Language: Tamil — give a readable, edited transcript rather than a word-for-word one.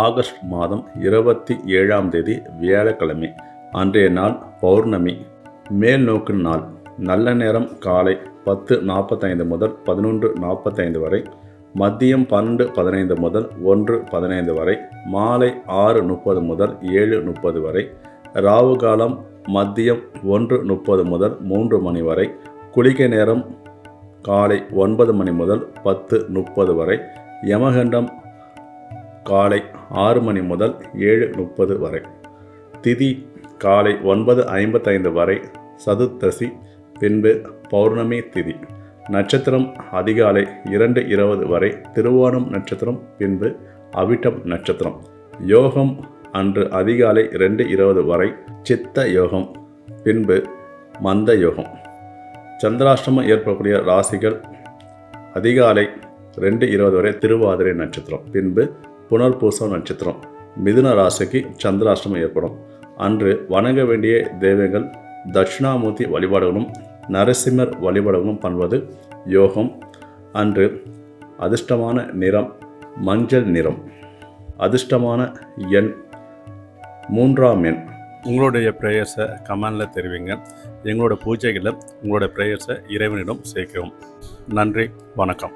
ஆகஸ்ட் மாதம் 27ஆம் தேதி வியாழக்கிழமை. அன்றைய நாள் பௌர்ணமி. மேல் நோக்கு நாள். நல்ல நேரம் காலை 10:45 முதல் 11:45 வரை, மதியம் 12:15 முதல் 1:15 வரை, மாலை 6:30 முதல் 7:30 வரை, ராவு காலம் மதியம் 1:30 முதல் 3 மணி வரை, குளிகை நேரம் காலை 9 மணி முதல் 10:30 வரை, யமகண்டம் காலை 6 மணி முதல் 7:30 வரை, திதி காலை 9:55 வரை சதுர்த்தசி, பின்பு பௌர்ணமி திதி. நட்சத்திரம் அதிகாலை 2:20 வரை திருவோணம் நட்சத்திரம், பின்பு அவிட்டம் நட்சத்திரம். யோகம் அன்று அதிகாலை 2:20 வரை சித்த யோகம், பின்பு மந்த யோகம். சந்திராஷ்டமம் ஏற்படக்கூடிய ராசிகள்: அதிகாலை 2:20 வரை திருவாதிரை நட்சத்திரம், பின்பு புனர்பூசம் நட்சத்திரம். மிதுன ராசிக்கு சந்திராஷ்டமம் ஏற்படும். அன்று வணங்க வேண்டிய தெய்வங்கள் தட்சிணாமூர்த்தி வழிபாடுகளும் நரசிம்மர் வழிபாடுகளும் பண்ணுவது யோகம். அன்று அதிர்ஷ்டமான நிறம் மஞ்சள் நிறம். அதிர்ஷ்டமான எண் 3ஆம் எண். உங்களுடைய ப்ரேயர்ஸை கமெண்டில் தெரிவிங்க. எங்களோட பூஜைகளில் உங்களோட ப்ரேயர்ஸை இறைவனிடம் சேர்க்கிறோம். நன்றி, வணக்கம்.